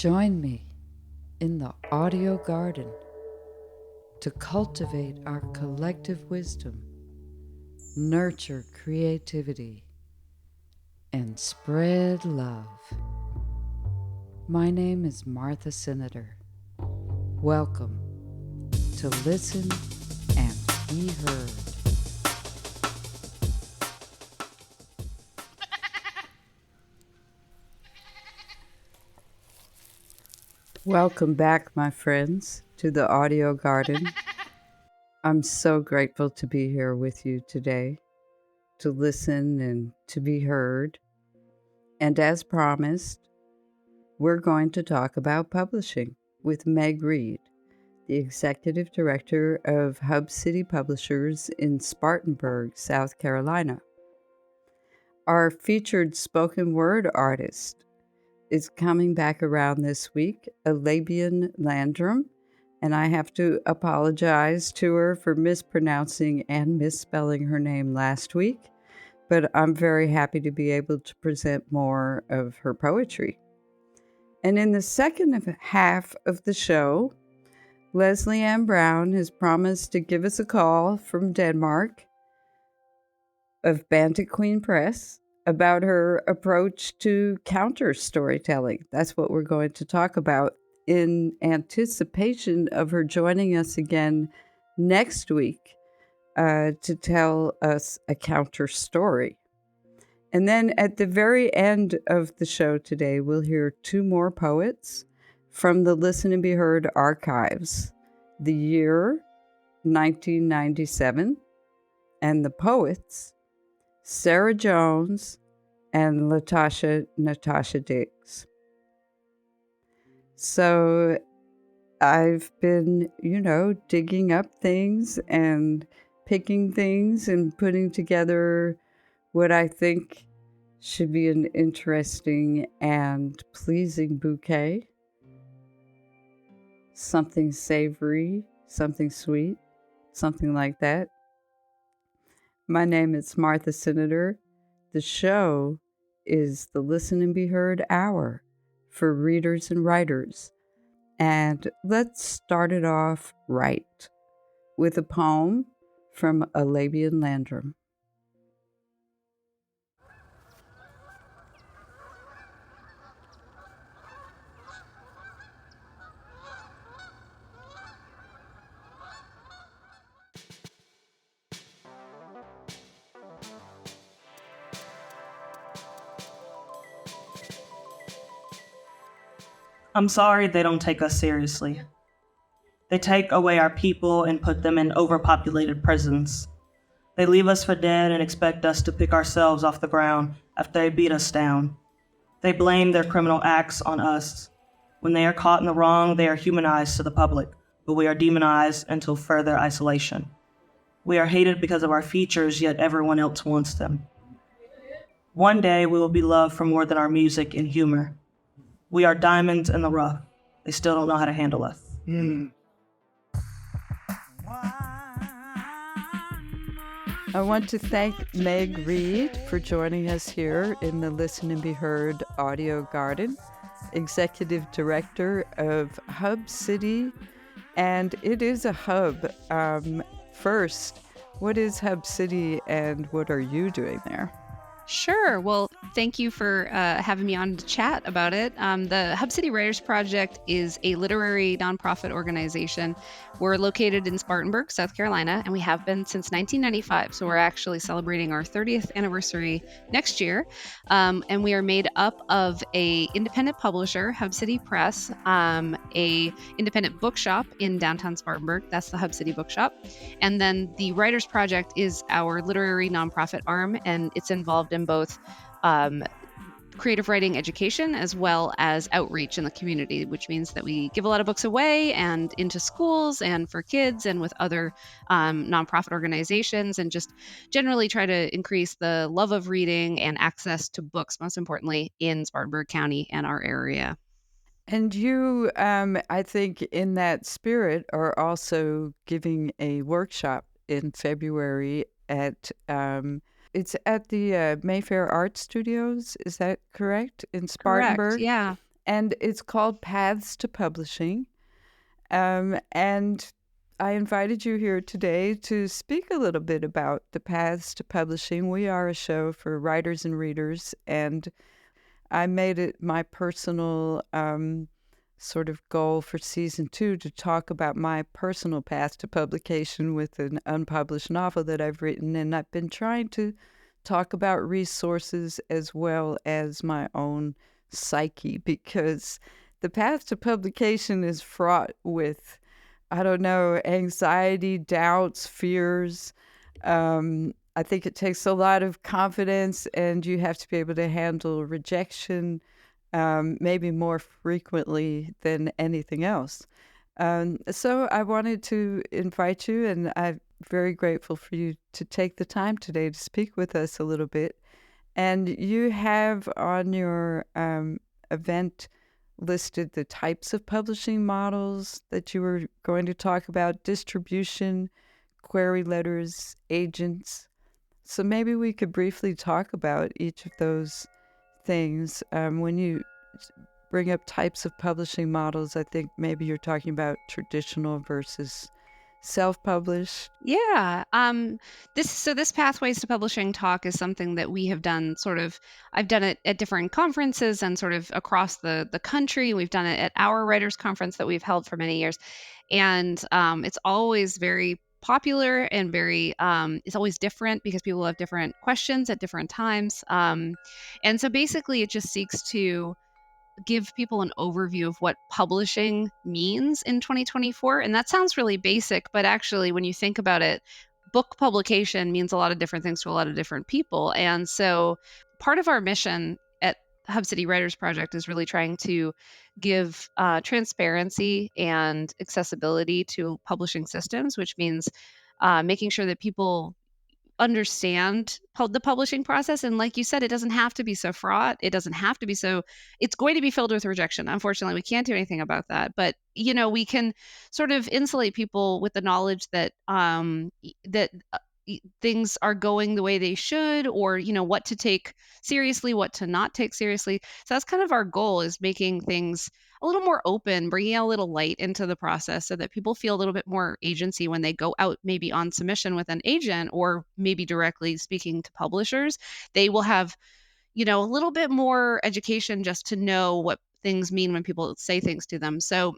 Join me in the audio garden to cultivate our collective wisdom, nurture creativity, and spread love. My name is Martha Cinader. Welcome to Listen and Be Heard. Welcome back, my friends, to the audio garden. I'm so grateful to be here with you today, to listen and to be heard. And as promised, we're going to talk about publishing with Meg Reid, the Executive Director of Hub City Publishers in Spartanburg, South Carolina. Our featured spoken word artist is coming back around this week, Alabian Landrum, and I have to apologize to her for mispronouncing and misspelling her name last week, but I'm very happy to be able to present more of her poetry. And in the second half of the show, Lesley-Ann Brown has promised to give us a call from Denmark of Bandit Queen Press about her approach to counter storytelling. That's what we're going to talk about in anticipation of her joining us again next week to tell us a counter story. And then at the very end of the show today, we'll hear two more poets from the Listen and Be Heard Archives, the year 1997, and the poets Sarah Jones and Latasha Natasha Diggs. So I've been, digging up things and picking things and putting together what I think should be an interesting and pleasing bouquet. Something savory, something sweet, something like that. My name is Martha Cinader. The show is the Listen and Be Heard Hour for readers and writers. And let's start it off right with a poem from Alabian Landrum. I'm sorry they don't take us seriously. They take away our people and put them in overpopulated prisons. They leave us for dead and expect us to pick ourselves off the ground after they beat us down. They blame their criminal acts on us. When they are caught in the wrong, they are humanized to the public, but we are demonized until further isolation. We are hated because of our features, yet everyone else wants them. One day we will be loved for more than our music and humor. We are diamonds in the rough. They still don't know how to handle us. I want to thank Meg Reid for joining us here in the Listen and Be Heard Audio Garden, Executive Director of Hub City, and it is a hub. First, what is Hub City and what are you doing there? Sure. Well, thank you for having me on to chat about it. The Hub City Writers Project is a literary nonprofit organization. We're located in Spartanburg, South Carolina, and we have been since 1995. So we're actually celebrating our 30th anniversary next year. And we are made up of a independent publisher, Hub City Press, a independent bookshop in downtown Spartanburg. That's the Hub City Bookshop. And then the Writers Project is our literary nonprofit arm, and it's involved in both creative writing education as well as outreach in the community, which means that we give a lot of books away and into schools and for kids and with other nonprofit organizations, and just generally try to increase the love of reading and access to books, most importantly, in Spartanburg County and our area. And you, I think in that spirit, are also giving a workshop in February at it's at the Mayfair Art Studios. Is that correct? In Spartanburg? Correct, yeah. and it's called Paths to Publishing. And I invited you here today to speak a little bit about the Paths to Publishing. We are a show for writers and readers, and I made it my personal sort of goal for season 2 to talk about my personal path to publication with an unpublished novel that I've written. And I've been trying to talk about resources as well as my own psyche, because the path to publication is fraught with, I don't know, anxiety, doubts, fears. I think it takes a lot of confidence, and you have to be able to handle rejection maybe more frequently than anything else. So I wanted to invite you, and I'm very grateful for you to take the time today to speak with us a little bit. And you have on your event listed the types of publishing models that you were going to talk about: distribution, query letters, agents. So maybe we could briefly talk about each of those things. When you bring up types of publishing models, I think maybe you're talking about traditional versus self-published. Yeah. This Pathways to Publishing talk is something that we have done I've done it at different conferences and sort of across the country. We've done it at our writers conference that we've held for many years. And it's always very popular and it's always different because people have different questions at different times. And so basically it just seeks to give people an overview of what publishing means in 2024. And that sounds really basic, but actually, when you think about it, book publication means a lot of different things to a lot of different people. And so part of our mission at Hub City Writers Project is really trying to give transparency and accessibility to publishing systems, which means making sure that people understand the publishing process. And like you said, it doesn't have to be so fraught. It doesn't have to be it's going to be filled with rejection. Unfortunately, we can't do anything about that. But, we can sort of insulate people with the knowledge that, things are going the way they should, or, what to take seriously, what to not take seriously. So that's kind of our goal, is making things a little more open, bringing a little light into the process so that people feel a little bit more agency when they go out, maybe on submission with an agent, or maybe directly speaking to publishers. They will have, a little bit more education just to know what things mean when people say things to them. So,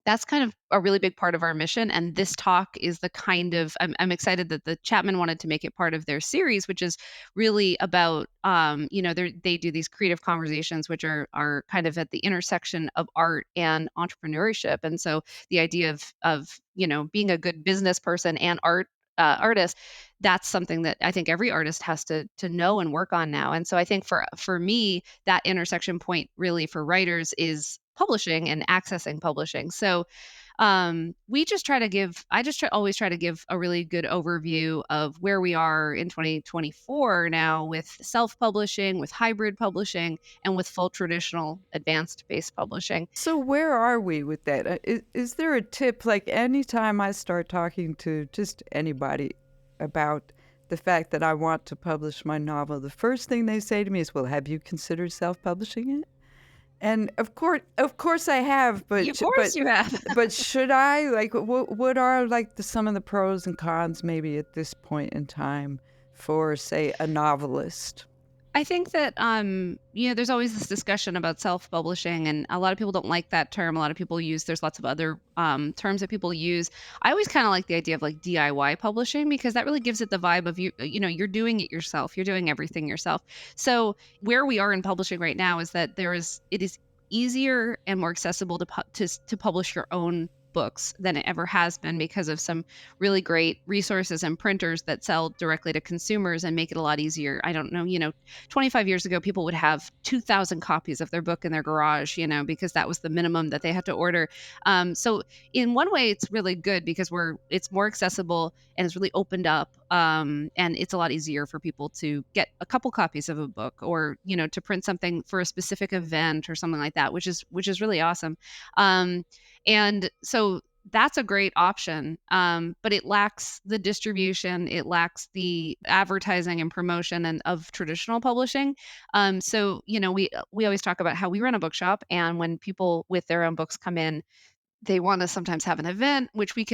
that's kind of a really big part of our mission. And this talk is I'm excited that the Chapman wanted to make it part of their series, which is really about, they do these creative conversations, which are kind of at the intersection of art and entrepreneurship. And so the idea of being a good business person and artist, that's something that I think every artist has to know and work on now. And so I think for me, that intersection point really for writers is publishing and accessing publishing. So we just try to give, always try to give a really good overview of where we are in 2024 now with self-publishing, with hybrid publishing, and with full traditional advanced-based publishing. So where are we with that? Is there a tip? Like, anytime I start talking to just anybody about the fact that I want to publish my novel, the first thing they say to me is, well, have you considered self-publishing it? And of course I have, but You have. but should I? Like, what are like some of the pros and cons maybe at this point in time for, say, a novelist? I think that there's always this discussion about self-publishing, and a lot of people don't like that term. A lot of people there's lots of other terms that people use. I always kind of like the idea of like DIY publishing, because that really gives it the vibe of you're doing it yourself. You're doing everything yourself. So where we are in publishing right now is that it is easier and more accessible to publish your own books than it ever has been, because of some really great resources and printers that sell directly to consumers and make it a lot easier. I don't know, 25 years ago, people would have 2,000 copies of their book in their garage, because that was the minimum that they had to order. So in one way, it's really good because it's more accessible and it's really opened up. And it's a lot easier for people to get a couple copies of a book, or, to print something for a specific event or something like that, which is really awesome. And so that's a great option. But it lacks the distribution, it lacks the advertising and promotion and of traditional publishing. So we always talk about how we run a bookshop, and when people with their own books come in, they want to sometimes have an event, which we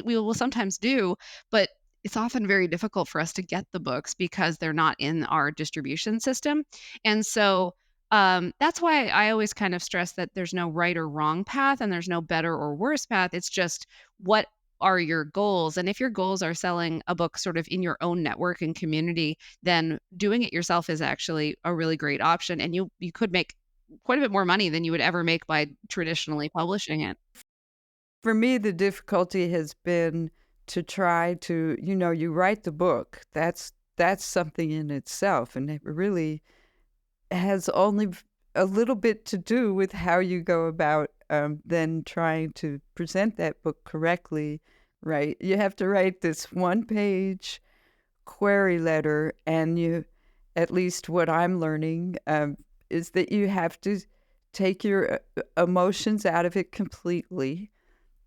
will sometimes do, but it's often very difficult for us to get the books because they're not in our distribution system. And so that's why I always kind of stress that there's no right or wrong path and there's no better or worse path. It's just, what are your goals? And if your goals are selling a book sort of in your own network and community, then doing it yourself is actually a really great option. And you could make quite a bit more money than you would ever make by traditionally publishing it. For me, the difficulty has been to try to, you write the book. That's something in itself, and it really has only a little bit to do with how you go about then trying to present that book correctly, right? You have to write this one-page query letter, and at least what I'm learning, is that you have to take your emotions out of it completely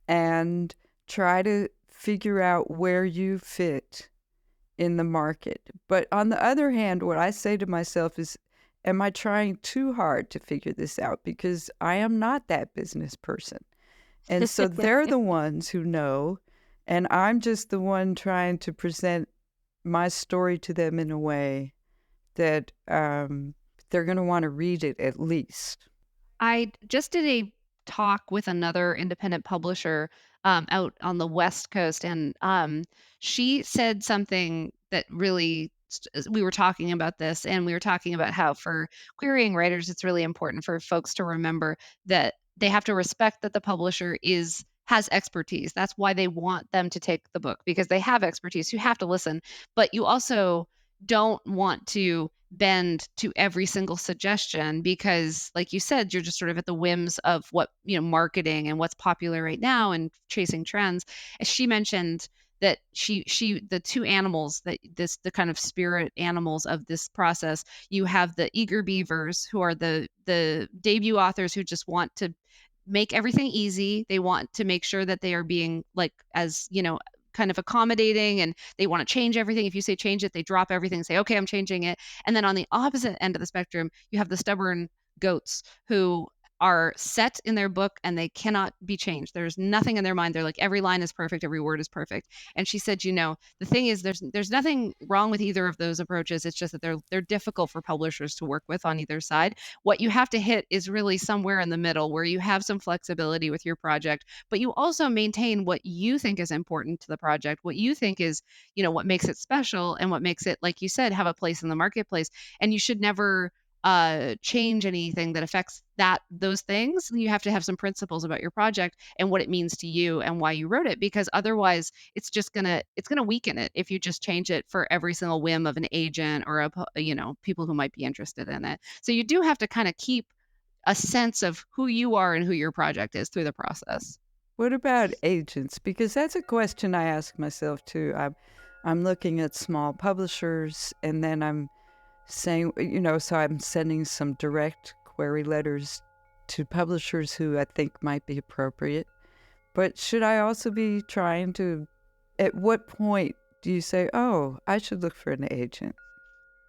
and try to figure out where you fit in the market. But on the other hand, what I say to myself is, am I trying too hard to figure this out? Because I am not that business person. And so they're the ones who know, and I'm just the one trying to present my story to them in a way that they're going to want to read it at least. I just did a talk with another independent publisher out on the West Coast, and she said something that really. We were talking about this, and we were talking about how for querying writers, it's really important for folks to remember that they have to respect that the publisher has expertise. That's why they want them to take the book, because they have expertise. You have to listen, but you also don't want to bend to every single suggestion, because like you said, you're just sort of at the whims of what, marketing and what's popular right now and chasing trends. As she mentioned that she the two animals, the kind of spirit animals of this process, you have the eager beavers, who are the debut authors who just want to make everything easy. They want to make sure that they are being, like, as kind of accommodating, and they want to change everything. If you say change it, they drop everything and say, okay, I'm changing it. And then on the opposite end of the spectrum, you have the stubborn goats who are set in their book and they cannot be changed. There's nothing in their mind. They're like, every line is perfect, every word is perfect. And she said, the thing is, there's nothing wrong with either of those approaches. It's just that they're difficult for publishers to work with on either side. What you have to hit is really somewhere in the middle, where you have some flexibility with your project, but you also maintain what you think is important to the project, what you think is, what makes it special and what makes it, like you said, have a place in the marketplace. And you should never change anything that affects those things. You have to have some principles about your project and what it means to you and why you wrote it, because otherwise it's gonna weaken it if you just change it for every single whim of an agent or people who might be interested in it. So you do have to kind of keep a sense of who you are and who your project is through the process. What about agents? Because that's a question I ask myself too. I'm looking at small publishers, and then I'm saying, so I'm sending some direct query letters to publishers who I think might be appropriate. But should I also be trying to, at what point do you say, oh, I should look for an agent?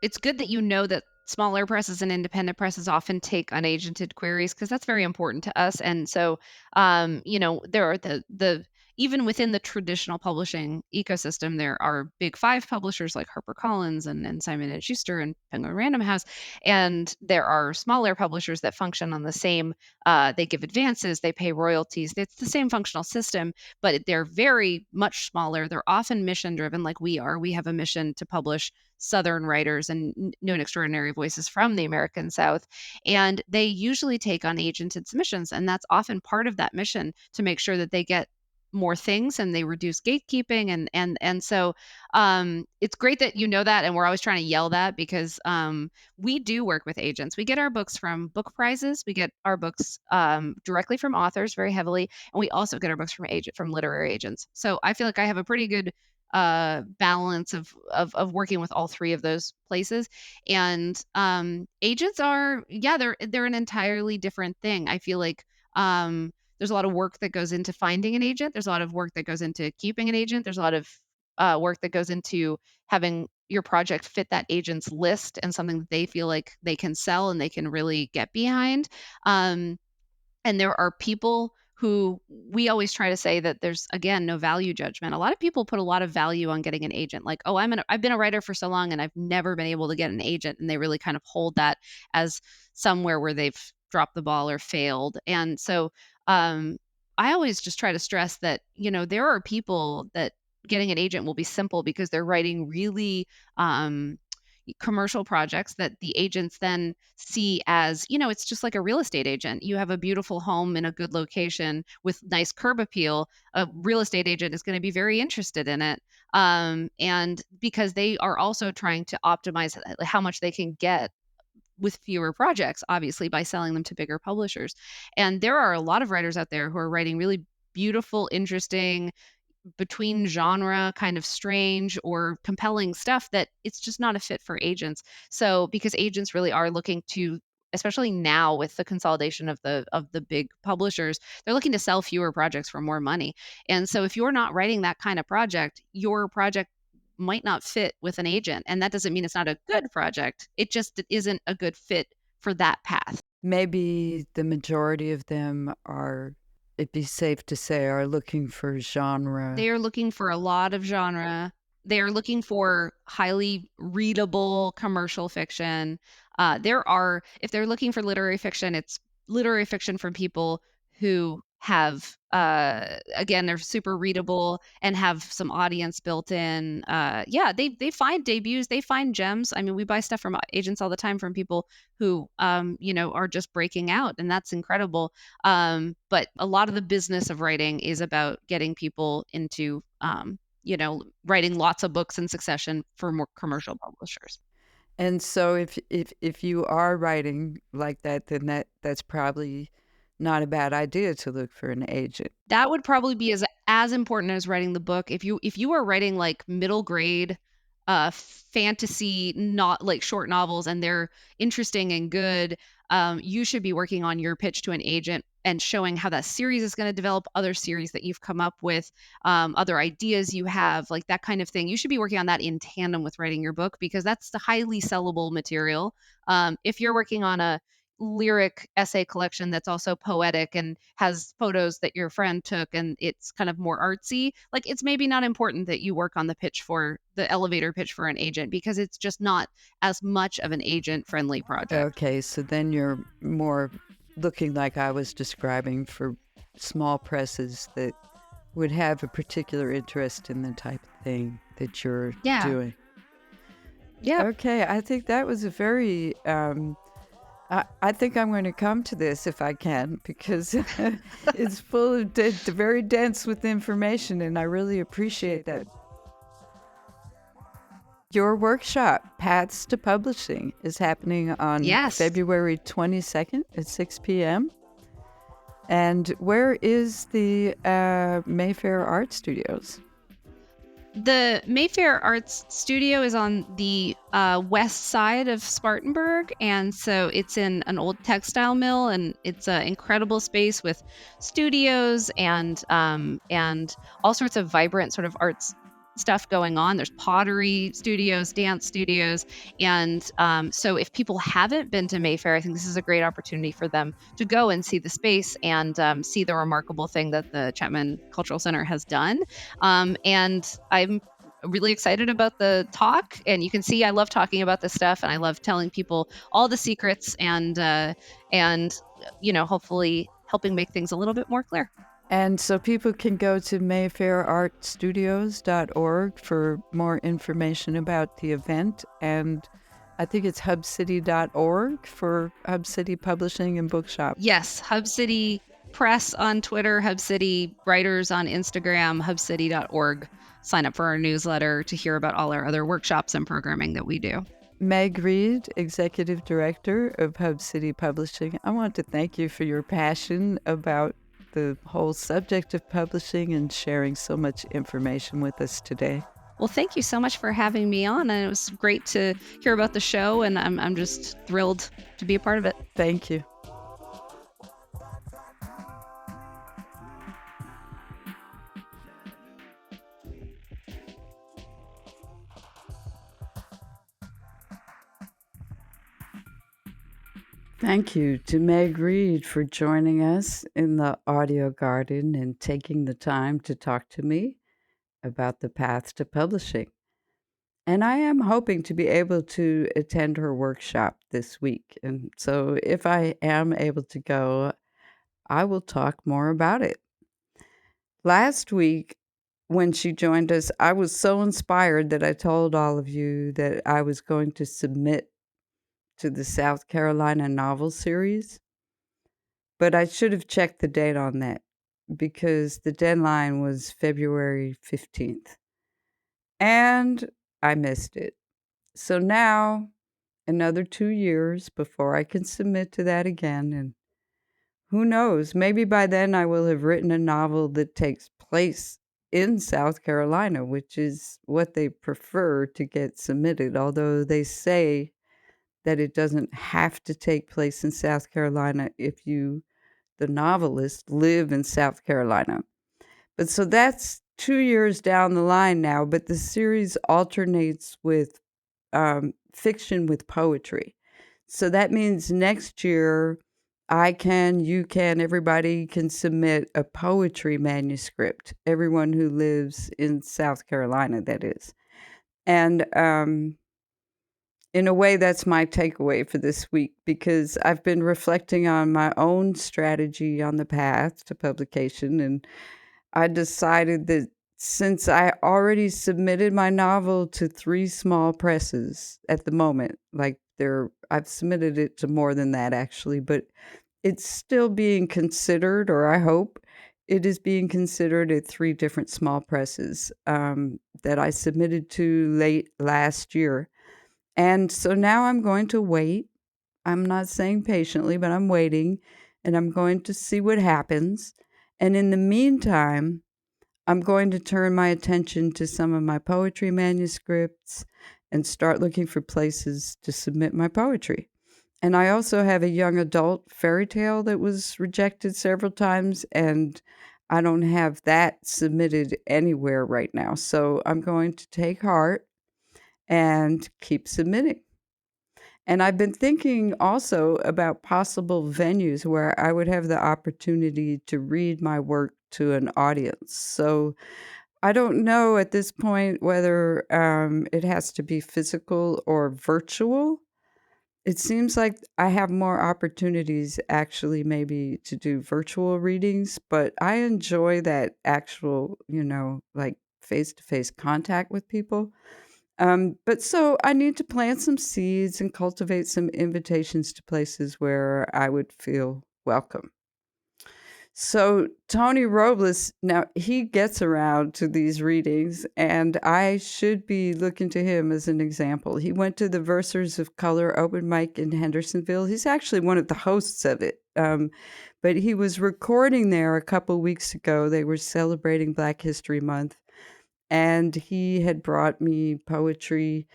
It's good that you know that smaller presses and independent presses often take unagented queries, because that's very important to us. And so, there are the even within the traditional publishing ecosystem, there are big five publishers like HarperCollins and Simon & Schuster and Penguin Random House, and there are smaller publishers that function on the same. They give advances, they pay royalties. It's the same functional system, but they're very much smaller. They're often mission driven, like we are. We have a mission to publish Southern writers and new and extraordinary voices from the American South. And they usually take on agented submissions. And that's often part of that mission, to make sure that they get more things and they reduce gatekeeping. And so it's great that you know that. And we're always trying to yell that, because we do work with agents. We get our books from book prizes. We get our books directly from authors very heavily. And we also get our books from literary agents. So I feel like I have a pretty good balance of working with all three of those places. And agents are, they're an entirely different thing. I feel like there's a lot of work that goes into finding an agent. There's a lot of work that goes into keeping an agent. There's a lot of work that goes into having your project fit that agent's list and something that they feel like they can sell and they can really get behind. And there are people who we always try to say that there's, again, no value judgment. A lot of people put a lot of value on getting an agent. Like, oh, I've been a writer for so long and I've never been able to get an agent. And they really kind of hold that as somewhere where they've dropped the ball or failed. And so I always just try to stress that, there are people that getting an agent will be simple because they're writing really commercial projects that the agents then see as, it's just like a real estate agent. You have a beautiful home in a good location with nice curb appeal. A real estate agent is going to be very interested in it. And because they are also trying to optimize how much they can get with fewer projects, obviously, by selling them to bigger publishers. And there are a lot of writers out there who are writing really beautiful, interesting, between genre, kind of strange or compelling stuff that it's just not a fit for agents. So because agents really are looking to, especially now with the consolidation of the big publishers, they're looking to sell fewer projects for more money. And so if you're not writing that kind of project, your project might not fit with an agent. And that doesn't mean it's not a good project. It just isn't a good fit for that path. Maybe the majority of them are, it'd be safe to say, are looking for genre. They are looking for a lot of genre. They are looking for highly readable commercial fiction. If they're looking for literary fiction, it's literary fiction from people who have, again, they're super readable and have some audience built in. They find debuts, they find gems. I mean, we buy stuff from agents all the time from people who, are just breaking out, and that's incredible. But a lot of the business of writing is about getting people into, writing lots of books in succession for more commercial publishers. And so if you are writing like that, then that's probably not a bad idea to look for an agent. That would probably be as important as writing the book. If you are writing like middle grade fantasy, not like short novels, and they're interesting and good, you should be working on your pitch to an agent and showing how that series is going to develop, other series that you've come up with, other ideas you have, like that kind of thing. You should be working on that in tandem with writing your book, because that's the highly sellable material. If you're working on a lyric essay collection that's also poetic and has photos that your friend took and it's kind of more artsy, like it's maybe not important that you work on the elevator pitch for an agent, because it's just not as much of an agent friendly project. Okay, so then you're more looking like I was describing for small presses that would have a particular interest in the type of thing that you're doing. Yeah. Okay, I think that was a very I think I'm going to come to this if I can, because it's full of very dense with information, and I really appreciate that. Your workshop, Paths to Publishing, is happening on February 22nd at 6 p.m. And where is the Mayfair Art Studios? The Mayfair Arts Studio is on the west side of Spartanburg, and so it's in an old textile mill, and it's an incredible space with studios and all sorts of vibrant sort of arts stuff going on. There's pottery studios, dance studios, and so if people haven't been to Mayfair, I think this is a great opportunity for them to go and see the space and see the remarkable thing that the Chapman Cultural Center has done. And I'm really excited about the talk, and you can see I love talking about this stuff, and I love telling people all the secrets and hopefully helping make things a little bit more clear. And so people can go to mayfairartstudios.org for more information about the event. And I think it's hubcity.org for Hub City Publishing and Bookshop. Yes, Hub City Press on Twitter, Hub City Writers on Instagram, hubcity.org. Sign up for our newsletter to hear about all our other workshops and programming that we do. Meg Reid, Executive Director of Hub City Publishing, I want to thank you for your passion about the whole subject of publishing and sharing so much information with us today. Well, thank you so much for having me on, and it was great to hear about the show, and I'm just thrilled to be a part of it. Thank you. Thank you to Meg Reid for joining us in the audio garden and taking the time to talk to me about the path to publishing. And I am hoping to be able to attend her workshop this week. And so if I am able to go, I will talk more about it. Last week, when she joined us, I was so inspired that I told all of you that I was going to submit to the South Carolina novel series. But I should have checked the date on that because the deadline was February 15th. And I missed it. So now, another 2 years before I can submit to that again. And who knows, maybe by then I will have written a novel that takes place in South Carolina, which is what they prefer to get submitted, although they say that it doesn't have to take place in South Carolina if you, the novelist, live in South Carolina. But so that's 2 years down the line now, but the series alternates with fiction with poetry. So that means next year I can, you can, everybody can submit a poetry manuscript. Everyone who lives in South Carolina, that is. And in a way, that's my takeaway for this week because I've been reflecting on my own strategy on the path to publication. And I decided that since I already submitted my novel to 3 small presses at the moment, I've submitted it to more than that actually, but it's still being considered, or I hope it is being considered at 3 different small presses that I submitted to late last year. And so now I'm going to wait. I'm not saying patiently, but I'm waiting, and I'm going to see what happens. And in the meantime, I'm going to turn my attention to some of my poetry manuscripts and start looking for places to submit my poetry. And I also have a young adult fairy tale that was rejected several times, and I don't have that submitted anywhere right now. So I'm going to take heart and keep submitting. And I've been thinking also about possible venues where I would have the opportunity to read my work to an audience. So I don't know at this point whether it has to be physical or virtual. It seems like I have more opportunities actually maybe to do virtual readings, but I enjoy that actual, like face-to-face contact with people. But so I need to plant some seeds and cultivate some invitations to places where I would feel welcome. So Tony Robles, now he gets around to these readings, and I should be looking to him as an example. He went to the Versers of Color open mic in Hendersonville. He's actually one of the hosts of it, but he was recording there a couple weeks ago. They were celebrating Black History Month, and he had brought me poetry,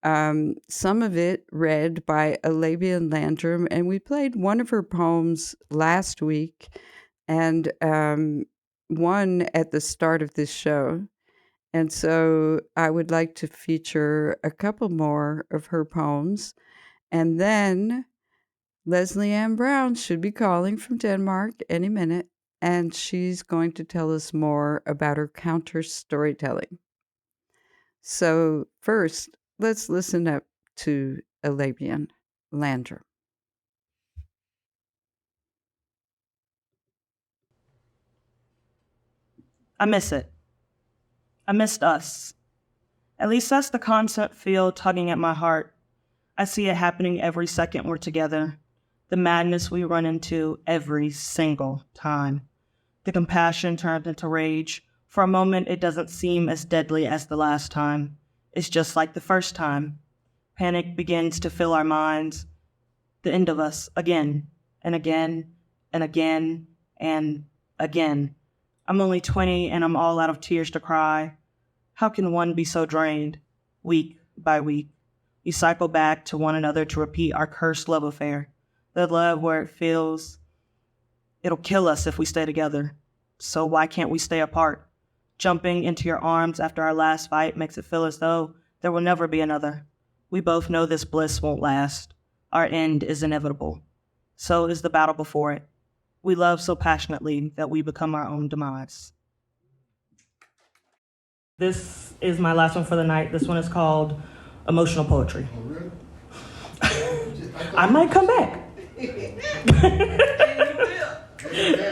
some of it read by Alabian Landrum, and we played one of her poems last week and one at the start of this show. And so I would like to feature a couple more of her poems. And then Lesley-Ann Brown should be calling from Denmark any minute, and she's going to tell us more about her counter storytelling. So first, let's listen up to Alabian Landrum. I miss it. I missed us. At least that's the concept feel tugging at my heart. I see it happening every second we're together. The madness we run into every single time. The compassion turned into rage. For a moment, it doesn't seem as deadly as the last time. It's just like the first time. Panic begins to fill our minds. The end of us, again, and again, and again, and again. I'm only 20 and I'm all out of tears to cry. How can one be so drained? Week by week, we cycle back to one another to repeat our cursed love affair. The love where it feels it'll kill us if we stay together. So why can't we stay apart? Jumping into your arms after our last fight makes it feel as though there will never be another. We both know this bliss won't last. Our end is inevitable. so is the battle before it. We love so passionately that we become our own demise. This is my last one for the night. This one is called Emotional Poetry. Oh, really? I might come back.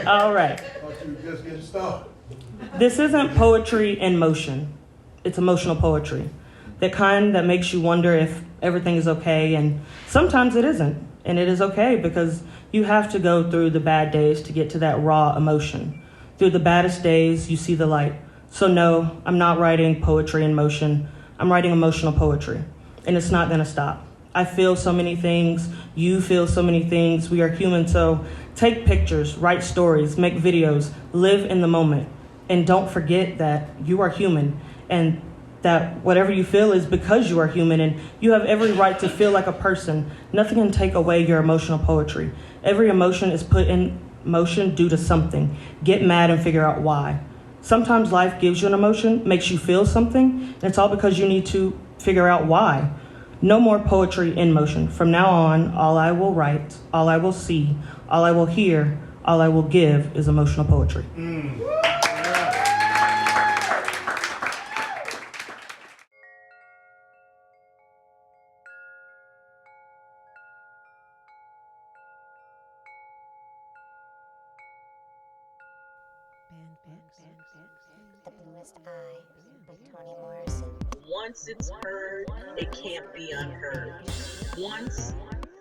All right. I thought you were just getting started. This isn't poetry in motion. It's emotional poetry. The kind that makes you wonder if everything is okay, and sometimes it isn't. And it is okay because you have to go through the bad days to get to that raw emotion. Through the baddest days, you see the light. So no, I'm not writing poetry in motion. I'm writing emotional poetry, and it's not gonna stop. I feel so many things. You feel so many things. We are human, so take pictures, write stories, make videos, live in the moment. And don't forget that you are human, and that whatever you feel is because you are human, and you have every right to feel like a person. Nothing can take away your emotional poetry. Every emotion is put in motion due to something. Get mad and figure out why. Sometimes life gives you an emotion, makes you feel something, and it's all because you need to figure out why. No more poetry in motion. From now on, all I will write, all I will see, all I will hear, all I will give is emotional poetry. The Bluest Eye by Toni Morrison. Once it's heard, it can't be unheard. Once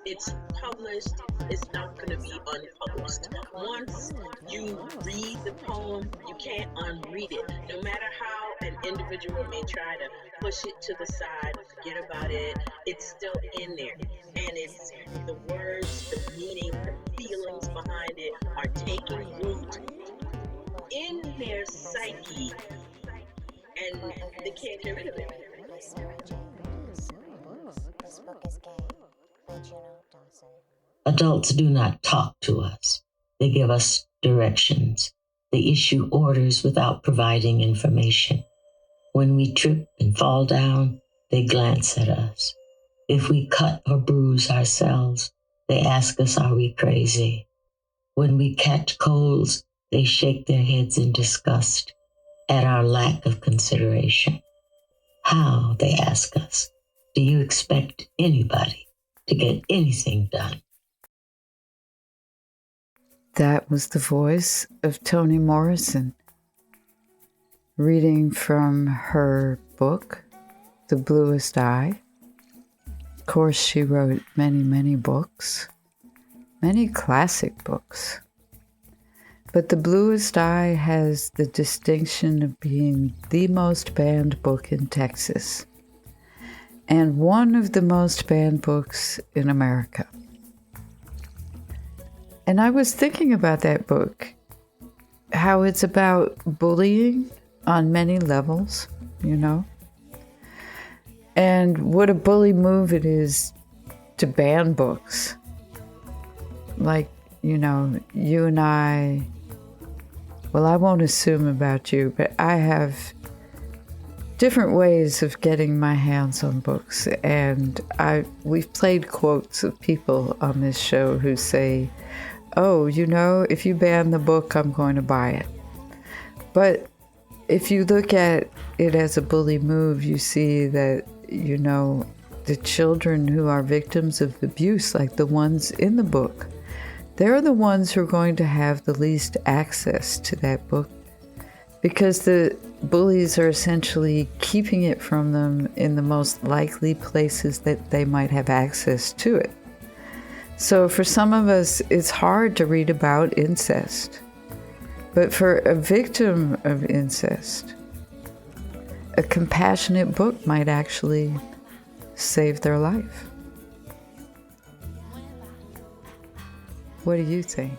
it's published, it's not going to be unpublished. Once you read the poem, you can't unread it. No matter how an individual may try to push it to the side, forget about it, it's still in there. And it's the words, the meaning, the feelings behind it are taking root in their psyche, and they can't get rid of it. By Sarah J. Maas. This book is gay by Juno Dawson. Adults do not talk to us. They give us directions. They issue orders without providing information. When we trip and fall down, they glance at us. If we cut or bruise ourselves, they ask us, are we crazy? When we catch colds, they shake their heads in disgust at our lack of consideration. How, they ask us, do you expect anybody to get anything done? That was the voice of Toni Morrison, reading from her book, The Bluest Eye. Of course, she wrote many, many books, many classic books. But The Bluest Eye has the distinction of being the most banned book in Texas and one of the most banned books in America. And I was thinking about that book, how it's about bullying on many levels, you know, and what a bully move it is to ban books. Like, you know, you and I, well, I won't assume about you, but I have different ways of getting my hands on books. And we've played quotes of people on this show who say, oh, you know, if you ban the book, I'm going to buy it. But if you look at it as a bully move, you see that, you know, the children who are victims of abuse, like the ones in the book, they're the ones who are going to have the least access to that book because the bullies are essentially keeping it from them in the most likely places that they might have access to it. So for some of us, it's hard to read about incest. But for a victim of incest, a compassionate book might actually save their life. What do you think?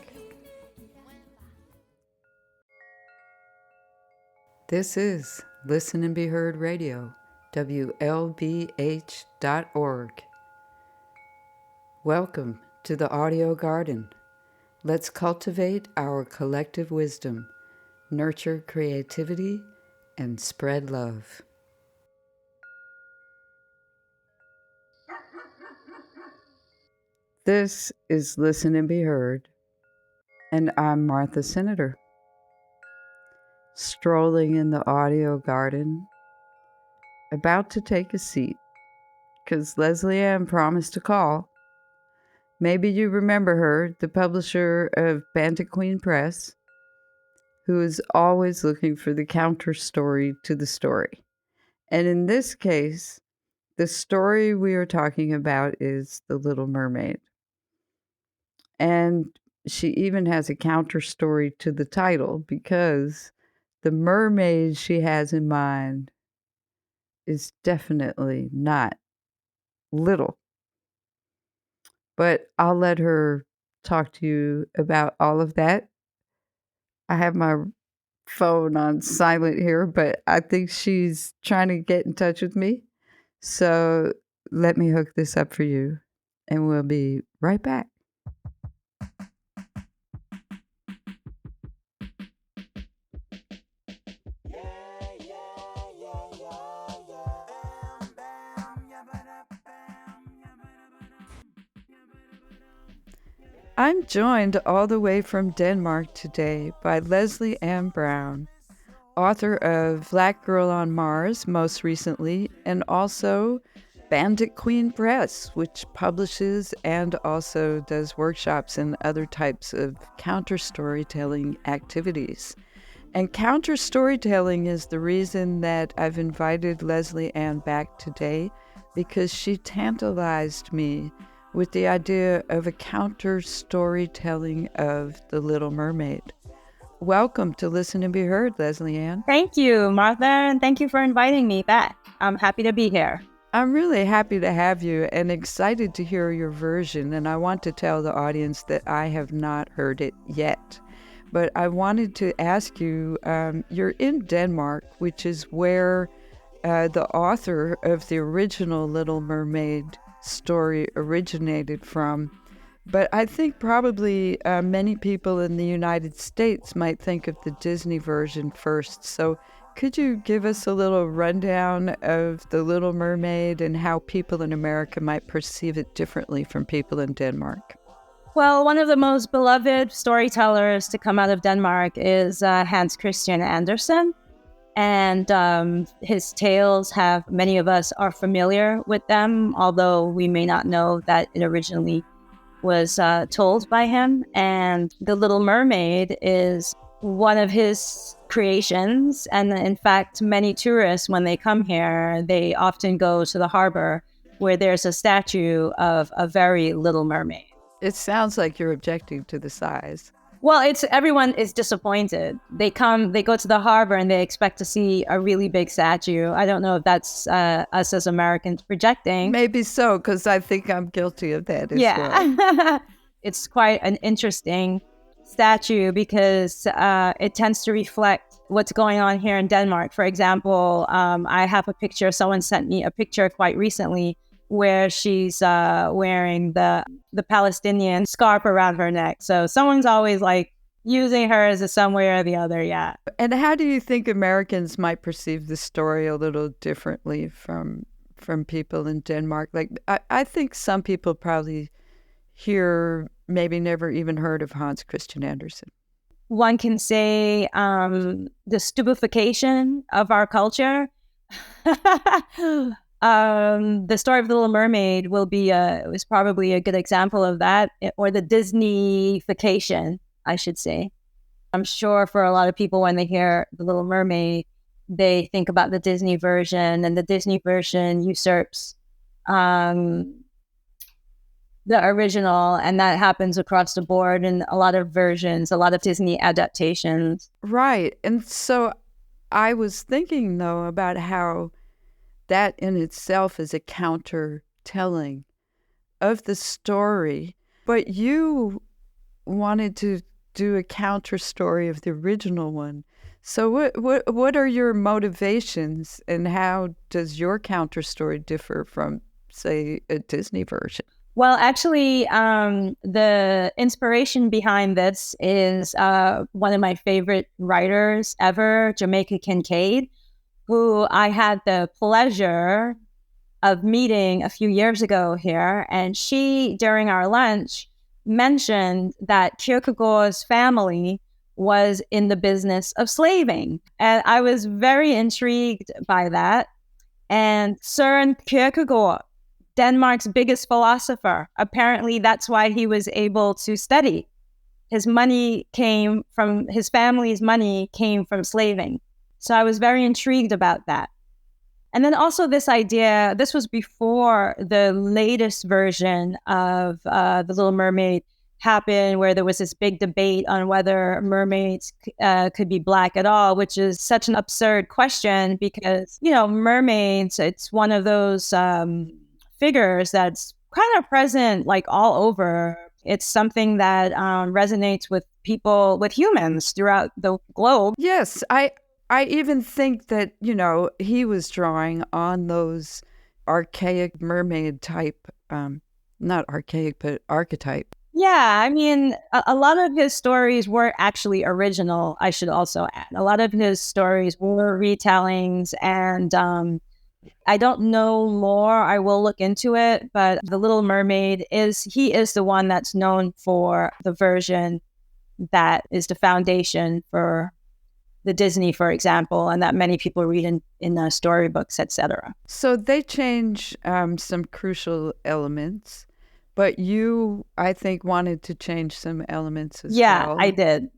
This is Listen and Be Heard Radio, WLBH.org. Welcome to the Audio Garden. Let's cultivate our collective wisdom, nurture creativity, and spread love. This is Listen and Be Heard, and I'm Martha Cinader, strolling in the audio garden, about to take a seat, because Lesley-Ann promised to call. Maybe you remember her, the publisher of Bandit Queen Press, who is always looking for the counter story to the story. And in this case, the story we are talking about is The Little Mermaid. And she even has a counter story to the title, because the mermaid she has in mind is definitely not little. But I'll let her talk to you about all of that. I have my phone on silent here, but I think she's trying to get in touch with me. So let me hook this up for you, and we'll be right back. I'm joined all the way from Denmark today by Lesley-Ann Brown, author of Black Girl on Mars most recently, and also Bandit Queen Press, which publishes and also does workshops and other types of counter-storytelling activities. And counter-storytelling is the reason that I've invited Lesley-Ann back today, because she tantalized me with the idea of a counter-storytelling of The Little Mermaid. Welcome to Listen and Be Heard, Lesley-Ann. Thank you, Martha, and thank you for inviting me back. I'm happy to be here. I'm really happy to have you and excited to hear your version, and I want to tell the audience that I have not heard it yet. But I wanted to ask you, you're in Denmark, which is where the author of the original Little Mermaid story originated from. But I think probably many people in the United States might think of the Disney version first. So could you give us a little rundown of The Little Mermaid and how people in America might perceive it differently from people in Denmark? Well, one of the most beloved storytellers to come out of Denmark is Hans Christian Andersen. And his tales many of us are familiar with them, although we may not know that it originally was told by him. And The Little Mermaid is one of his creations. And in fact, many tourists, when they come here, they often go to the harbor where there's a statue of a very little mermaid. It sounds like you're objecting to the size. Well, everyone is disappointed. They go to the harbor and they expect to see a really big statue. I don't know if that's us as Americans projecting. Maybe so, because I think I'm guilty of that as well. It's quite an interesting statue because it tends to reflect what's going on here in Denmark. For example, I have a picture. Someone sent me a picture quite recently where she's wearing the Palestinian scarf around her neck. So someone's always like using her as a some way or the other, yeah. And how do you think Americans might perceive the story a little differently from people in Denmark? Like, I think some people probably here maybe never even heard of Hans Christian Andersen. One can say the stupefaction of our culture. The story of The Little Mermaid was probably a good example of that, or the Disney-fication, I should say. I'm sure for a lot of people, when they hear The Little Mermaid, they think about the Disney version, and the Disney version usurps the original, and that happens across the board in a lot of versions, a lot of Disney adaptations. Right. And so I was thinking, though, about how that in itself is a counter-telling of the story. But you wanted to do a counter-story of the original one. So what are your motivations, and how does your counter-story differ from, say, a Disney version? Well, actually, the inspiration behind this is one of my favorite writers ever, Jamaica Kincaid, who I had the pleasure of meeting a few years ago here, and she, during our lunch, mentioned that Kierkegaard's family was in the business of slaving. And I was very intrigued by that. And Søren Kierkegaard, Denmark's biggest philosopher, apparently that's why he was able to study. His family's money came from slaving. So I was very intrigued about that. And then also this idea, this was before the latest version of The Little Mermaid happened, where there was this big debate on whether mermaids could be black at all, which is such an absurd question because, mermaids, it's one of those figures that's kind of present like all over. It's something that resonates with people, with humans throughout the globe. Yes, I even think that, he was drawing on those archaic mermaid type, not archaic, but archetype. Yeah, I mean, a lot of his stories were actually original, I should also add. A lot of his stories were retellings, and I don't know more. I will look into it, but The Little Mermaid is the one that's known for the version that is the foundation for the Disney, for example, and that many people read in storybooks, etc. So they change some crucial elements, but you, I think, wanted to change some elements as well. Yeah, I did.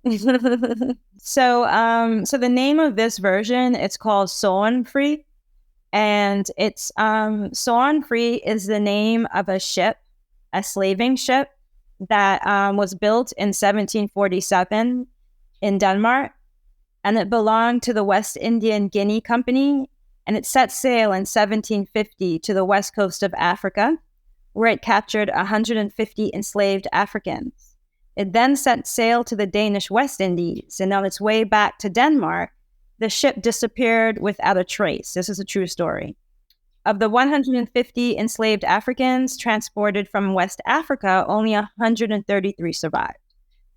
So the name of this version, it's called Sorgenfri, and it's Sorgenfri is the name of a ship, a slaving ship that was built in 1747 in Denmark. And it belonged to the West Indian Guinea Company, and it set sail in 1750 to the west coast of Africa, where it captured 150 enslaved Africans. It then set sail to the Danish West Indies, and on its way back to Denmark, the ship disappeared without a trace. This is a true story. Of the 150 enslaved Africans transported from West Africa, only 133 survived.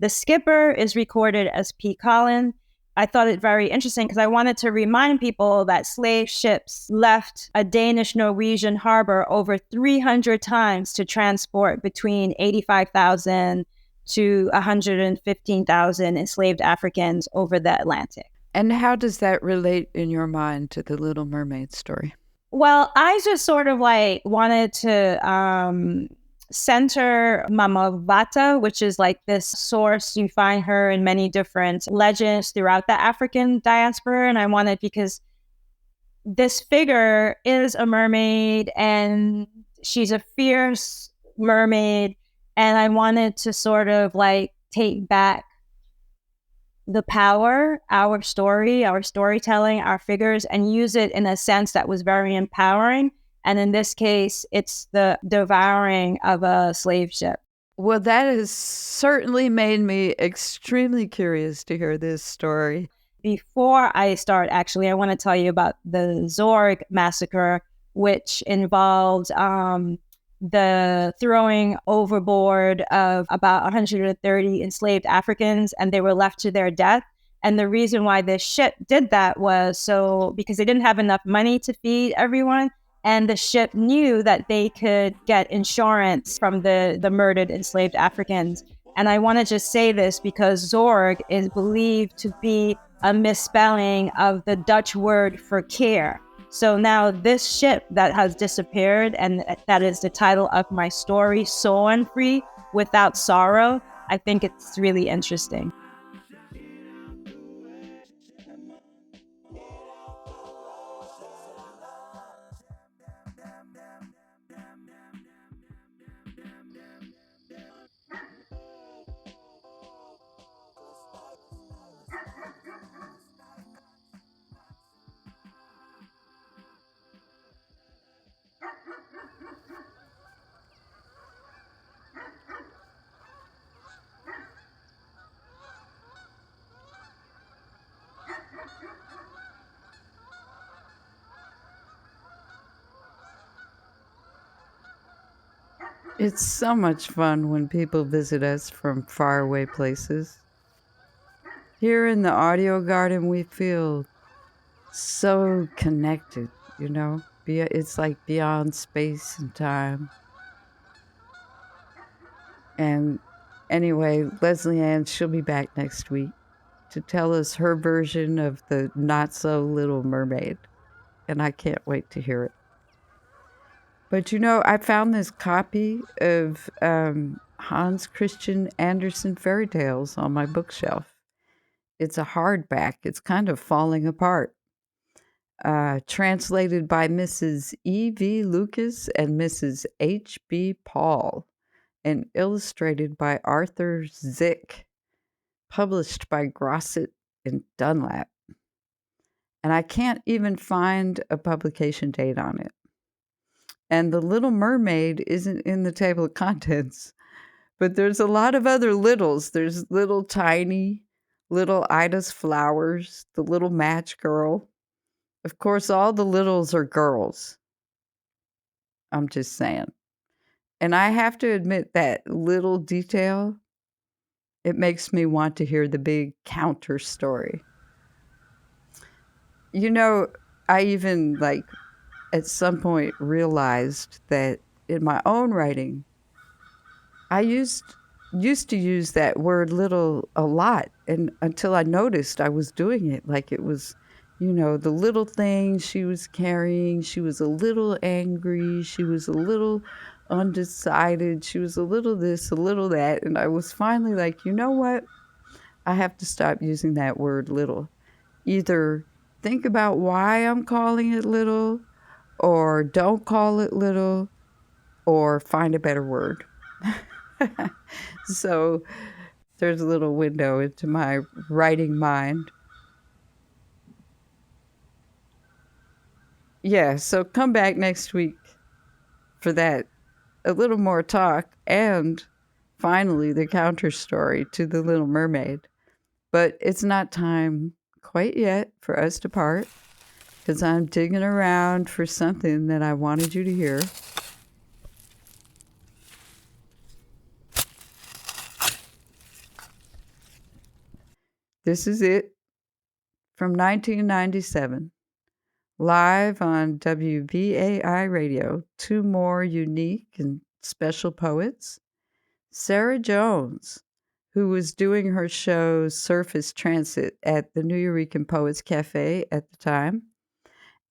The skipper is recorded as P. Collin. I thought it very interesting because I wanted to remind people that slave ships left a Danish-Norwegian harbor over 300 times to transport between 85,000 to 115,000 enslaved Africans over the Atlantic. And how does that relate in your mind to the Little Mermaid story? Well, I just sort of wanted to center Mama Vata, which is like this source. You find her in many different legends throughout the African diaspora. And I wanted, because this figure is a mermaid and she's a fierce mermaid. And I wanted to sort of take back the power, our story, our storytelling, our figures, and use it in a sense that was very empowering. And in this case, it's the devouring of a slave ship. Well, that has certainly made me extremely curious to hear this story. Before I start, actually, I want to tell you about the Zorg massacre, which involved the throwing overboard of about 130 enslaved Africans, and they were left to their death. And the reason why this ship did that was because they didn't have enough money to feed everyone. And the ship knew that they could get insurance from the murdered enslaved Africans. And I want to just say this because Zorg is believed to be a misspelling of the Dutch word for care. So now this ship that has disappeared, and that is the title of my story, Sorgenfri, Without Sorrow, I think it's really interesting. It's so much fun when people visit us from faraway places. Here in the audio garden, we feel so connected, It's like beyond space and time. And anyway, Lesley-Ann, she'll be back next week to tell us her version of the not-so-Little Mermaid. And I can't wait to hear it. But I found this copy of Hans Christian Andersen fairy tales on my bookshelf. It's a hardback. It's kind of falling apart. Translated by Mrs. E.V. Lucas and Mrs. H.B. Paul, and illustrated by Arthur Zick, published by Grosset and Dunlap. And I can't even find a publication date on it. And The Little Mermaid isn't in the table of contents, but there's a lot of other littles. There's Little Tiny, Little Ida's Flowers, The Little Match Girl. Of course, all the littles are girls. I'm just saying. And I have to admit that little detail, it makes me want to hear the big counter story. I even at some point realized that in my own writing, I used to use that word little a lot, and until I noticed I was doing it like it was, the little thing she was carrying. She was a little angry. She was a little undecided. She was a little this, a little that. And I was finally like, you know what? I have to stop using that word little. Either think about why I'm calling it little, or don't call it little, or find a better word. So there's a little window into my writing mind. Yeah, so come back next week for that. A little more talk, and finally the counter story to The Little Mermaid. But it's not time quite yet for us to part, because I'm digging around for something that I wanted you to hear. This is it from 1997. Live on WBAI Radio, two more unique and special poets. Sarah Jones, who was doing her show Surface Transit at the Nuyorican Poets Cafe at the time,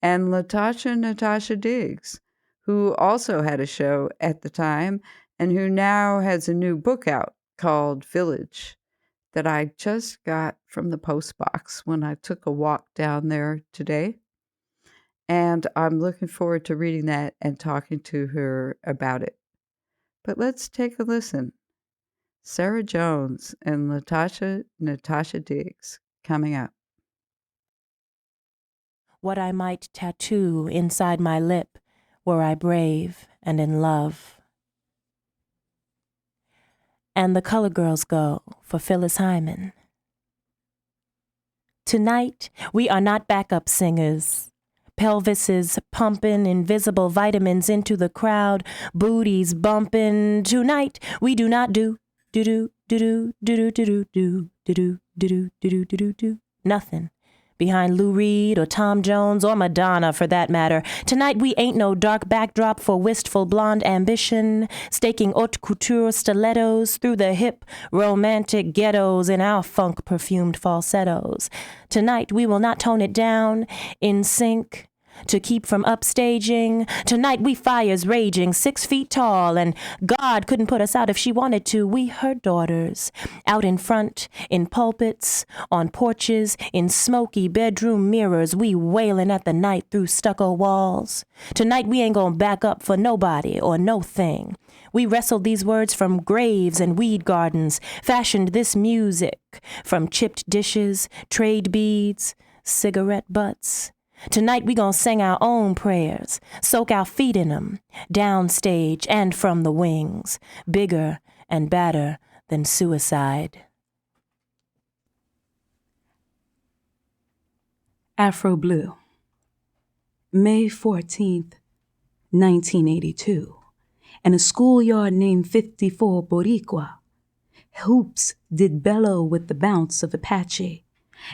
and Latasha Natasha Diggs, who also had a show at the time and who now has a new book out called Village that I just got from the post box when I took a walk down there today. And I'm looking forward to reading that and talking to her about it. But let's take a listen. Sarah Jones and Latasha Natasha Diggs coming up. What I might tattoo inside my lip were I brave and in love. And the color girls go for Phyllis Hyman. Tonight, we are not backup singers. Pelvises pumping invisible vitamins into the crowd, booties bumping. Tonight, we do not do nothing behind Lou Reed or Tom Jones or Madonna for that matter. Tonight we ain't no dark backdrop for wistful blonde ambition, staking haute couture stilettos through the hip romantic ghettos in our funk perfumed falsettos. Tonight we will not tone it down in sync to keep from upstaging. Tonight we fires raging 6 feet tall, and God couldn't put us out if she wanted to. We her daughters, out in front, in pulpits, on porches, in smoky bedroom mirrors, we wailing at the night through stucco walls. Tonight we ain't gonna back up for nobody or no thing. We wrestled these words from graves and weed gardens, fashioned this music from chipped dishes, trade beads, cigarette butts. Tonight we gon' sing our own prayers, soak our feet in them, downstage and from the wings, bigger and badder than suicide. Afro Blue, May 14th, 1982, in a schoolyard named 54 Boricua. Hoops did bellow with the bounce of Apache.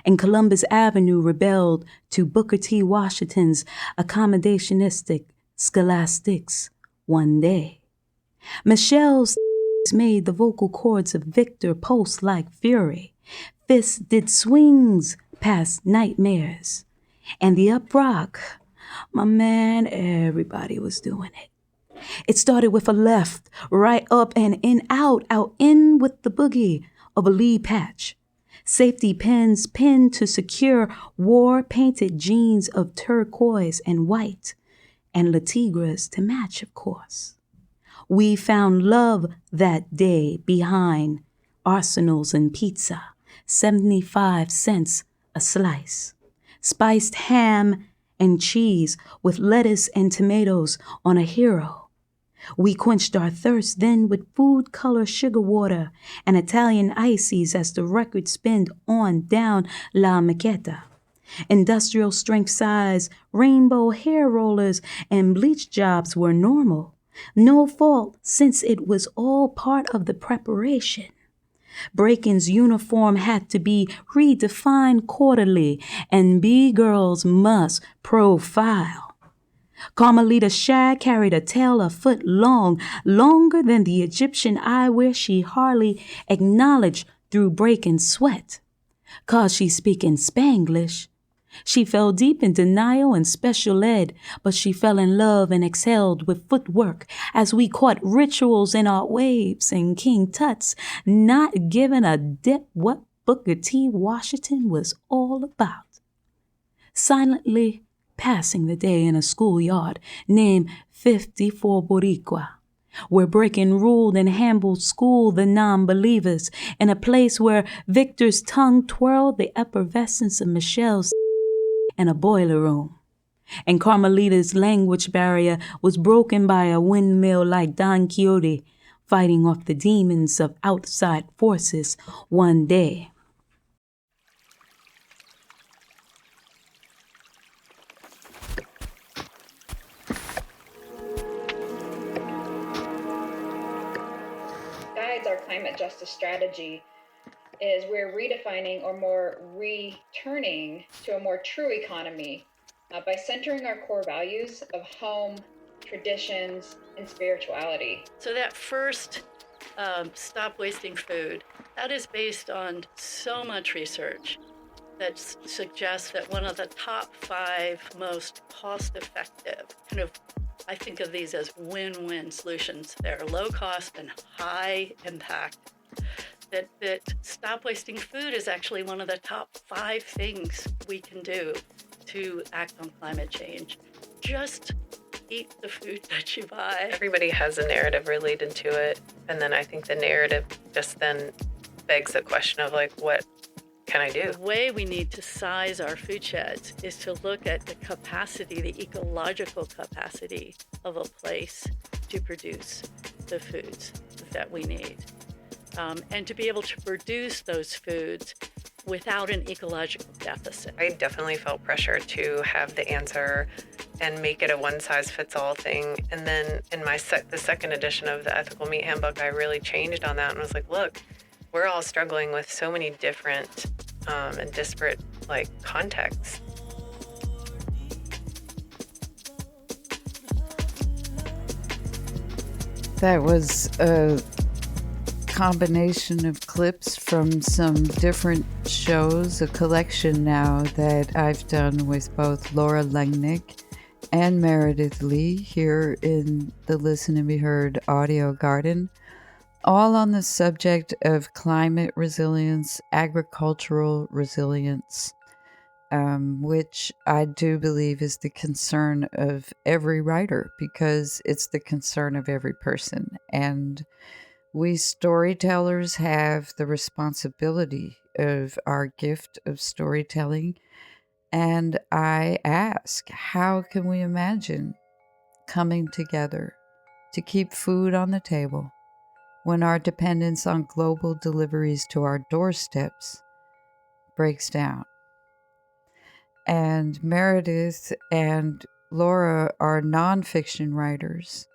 and Columbus Avenue rebelled to Booker T. Washington's accommodationistic scholastics one day. Michelle's made the vocal cords of Victor pulse like fury. Fists did swings past nightmares. And the up rock, my man, everybody was doing it. It started with a left, right up and in, out in with the boogie of a lead patch. Safety pins pinned to secure war-painted jeans of turquoise and white, and Le Tigres to match, of course. We found love that day behind arsenals and pizza, 75 cents a slice. Spiced ham and cheese with lettuce and tomatoes on a hero. We quenched our thirst then with food color sugar water and Italian ices as the record spinned on down La Maqueta. Industrial strength size, rainbow hair rollers, and bleach jobs were normal. No fault since it was all part of the preparation. Breakin's uniform had to be redefined quarterly, and B-girls must profile. Carmelita Shag carried a tail a foot long, longer than the Egyptian eyewear she hardly acknowledged through breaking sweat. 'Cause she speaking Spanglish. She fell deep in denial and special ed, but she fell in love and excelled with footwork as we caught rituals in our waves and King Tut's not giving a dip what Booker T. Washington was all about. Silently passing the day in a schoolyard named 54 Boricua, where breaking ruled and handled school the non-believers, in a place where Victor's tongue twirled the effervescence of Michelle's in a boiler room. And Carmelita's language barrier was broken by a windmill like Don Quixote fighting off the demons of outside forces one day. Guides our climate justice strategy is we're redefining or more returning to a more true economy by centering our core values of home, traditions, and spirituality. So that first stop wasting food, that is based on so much research that suggests that one of the top 5 most cost-effective, I think of these as win-win solutions. They're low cost and high impact. That stop wasting food is actually one of the top 5 things we can do to act on climate change. Just eat the food that you buy. Everybody has a narrative related to it. And then I think the narrative just then begs the question of what can I do? The way we need to size our food sheds is to look at the capacity, the ecological capacity of a place to produce the foods that we need. And to be able to produce those foods without an ecological deficit. I definitely felt pressure to have the answer and make it a one-size-fits-all thing. And then in the second edition of the Ethical Meat Handbook, I really changed on that and was like, look, we're all struggling with so many different and disparate contexts. That was a combination of clips from some different shows, a collection now that I've done with both Laura Langnick and Meredith Lee here in the Listen and Be Heard audio garden, all on the subject of climate resilience, agricultural resilience, which I do believe is the concern of every writer because it's the concern of every person. And we storytellers have the responsibility of our gift of storytelling. And I ask, how can we imagine coming together to keep food on the table when our dependence on global deliveries to our doorsteps breaks down? And Meredith and Laura are nonfiction writers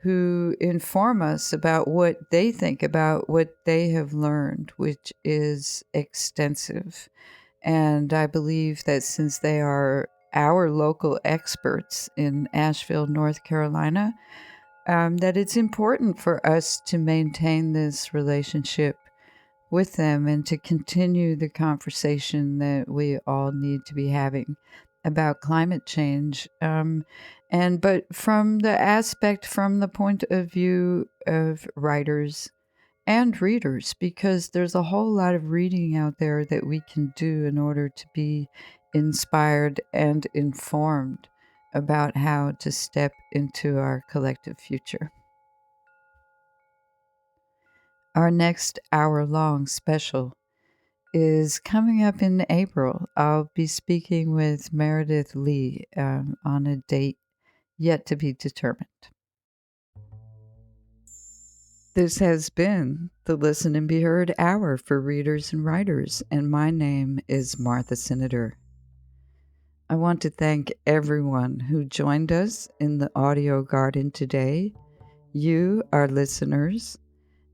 who inform us about what they think about what they have learned, which is extensive. And I believe that since they are our local experts in Asheville, North Carolina, that it's important for us to maintain this relationship with them and to continue the conversation that we all need to be having about climate change. But from the point of view of writers and readers, because there's a whole lot of reading out there that we can do in order to be inspired and informed about how to step into our collective future. Our next hour-long special is coming up in April. I'll be speaking with Meredith Lee on a date yet to be determined. This has been the Listen and Be Heard Hour for readers and writers, and my name is Martha Cinader. I want to thank everyone who joined us in the audio garden today. You, our listeners,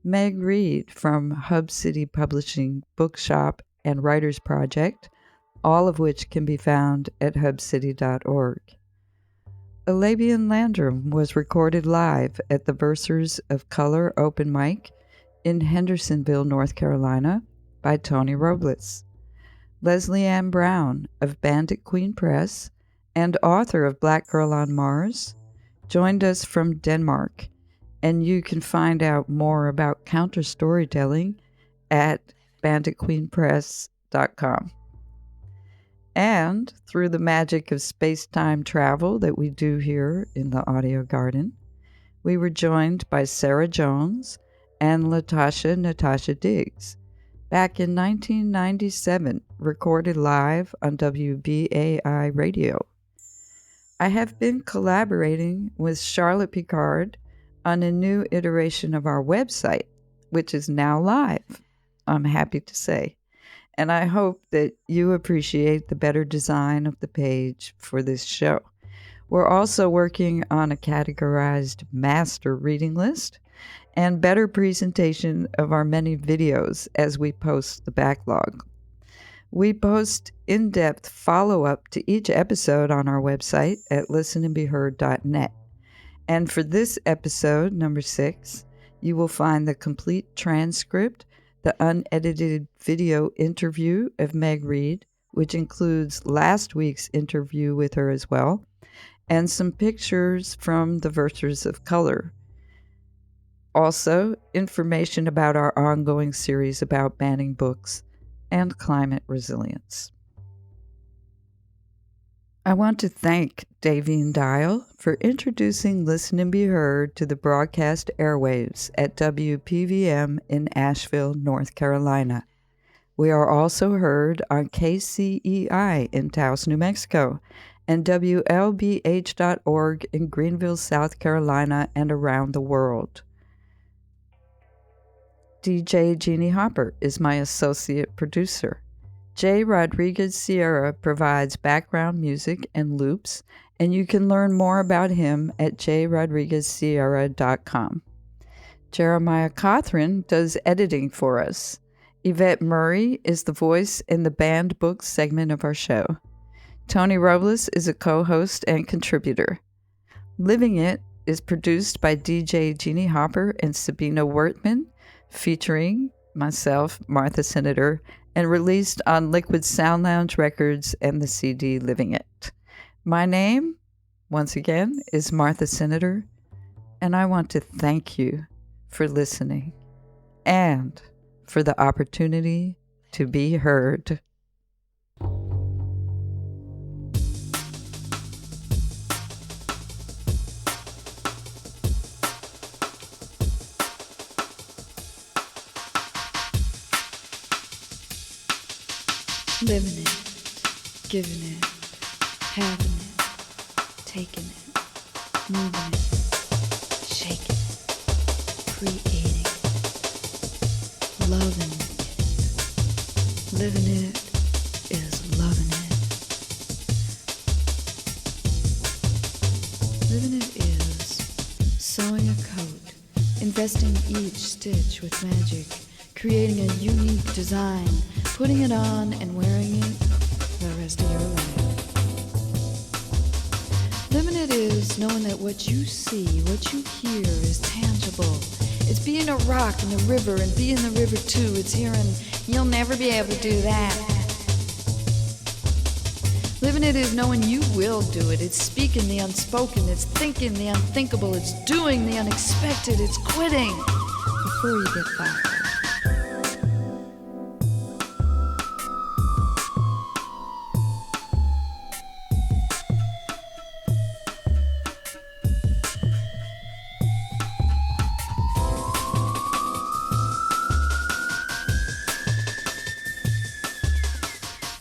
Meg Reid from Hub City Publishing Bookshop and Writers Project, all of which can be found at hubcity.org. Alabian Landrum was recorded live at the Versers of Color Open Mic in Hendersonville, North Carolina, by Tony Robles. Lesley-Ann Brown of Bandit Queen Press and author of Black Girl on Mars joined us from Denmark, and you can find out more about counter storytelling at banditqueenpress.com. And through the magic of space-time travel that we do here in the Audio Garden, we were joined by Sarah Jones and Natasha Diggs back in 1997, recorded live on WBAI Radio. I have been collaborating with Charlotte Picard on a new iteration of our website, which is now live, I'm happy to say. And I hope that you appreciate the better design of the page for this show. We're also working on a categorized master reading list and better presentation of our many videos as we post the backlog. We post in-depth follow-up to each episode on our website at listenandbeheard.net. And for this episode, number 6, you will find the complete transcript, the unedited video interview of Meg Reid, which includes last week's interview with her as well, and some pictures from the Versers of Color. Also, information about our ongoing series about banning books and climate resilience. I want to thank Davine Dial for introducing Listen and Be Heard to the broadcast airwaves at WPVM in Asheville, North Carolina. We are also heard on KCEI in Taos, New Mexico, and WLBH.org in Greenville, South Carolina, and around the world. DJ Jeannie Hopper is my associate producer. J. Rodriguez Sierra provides background music and loops, and you can learn more about him at jrodriguezsierra.com. Jeremiah Cothran does editing for us. Yvette Murray is the voice in the banned books segment of our show. Tony Robles is a co-host and contributor. Living It is produced by DJ Jeannie Hopper and Sabina Wertman, featuring myself, Martha Cinader, and released on Liquid Sound Lounge Records and the CD Living It. My name, once again, is Martha Cinader, and I want to thank you for listening and for the opportunity to be heard. Living it, giving it, having it, taking it, moving it, shaking it, creating it, loving it. Living it is loving it. Living it is sewing a coat, investing each stitch with magic, creating a unique design, putting it on and wearing it the rest of your life. Living it is knowing that what you see, what you hear is tangible. It's being a rock in the river and being the river too. It's hearing, you'll never be able to do that. Living it is knowing you will do it. It's speaking the unspoken. It's thinking the unthinkable. It's doing the unexpected. It's quitting before you get fired.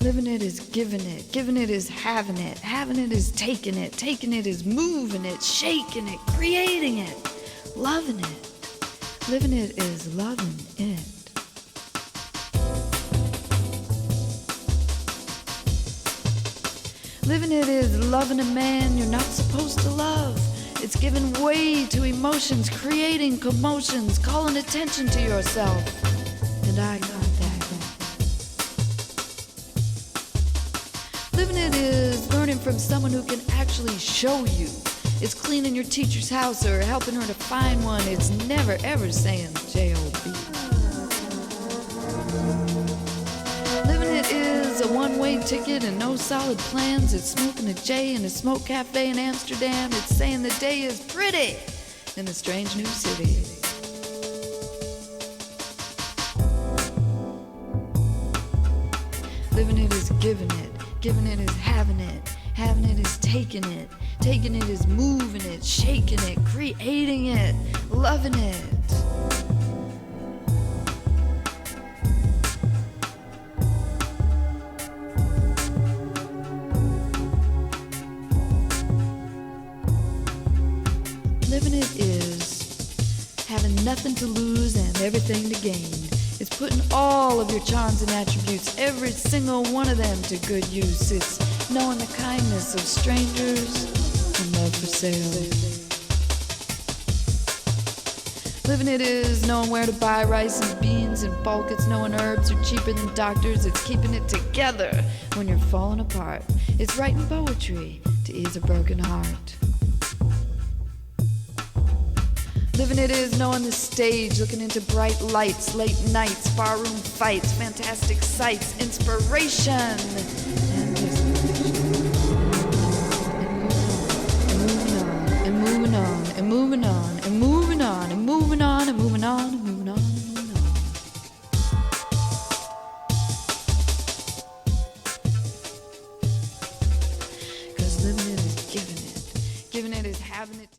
Living it is giving it is having it is taking it is moving it, shaking it, creating it, loving it. Living it is loving it. Living it is loving a man you're not supposed to love. It's giving way to emotions, creating commotions, calling attention to yourself. And I got that. Living it is learning from someone who can actually show you. It's cleaning your teacher's house or helping her to find one. It's never ever saying J-O-B. Living it is a one-way ticket and no solid plans. It's smoking a J in a smoke cafe in Amsterdam. It's saying the day is pretty in a strange new city. Living it is giving it is having it is taking it is moving it, shaking it, creating it, loving it. Living it is having nothing to lose and everything to gain. It's putting all of your charms and attributes, every single one of them, to good use. It's knowing the kindness of strangers and love for sale. Living it is knowing where to buy rice and beans in bulk. It's knowing herbs are cheaper than doctors. It's keeping it together when you're falling apart. It's writing poetry to ease a broken heart. Living it is knowing the stage, looking into bright lights, late nights, barroom fights, fantastic sights, inspiration, and moving on, and moving on, and moving on, and moving on, and moving on, and moving on, and moving on.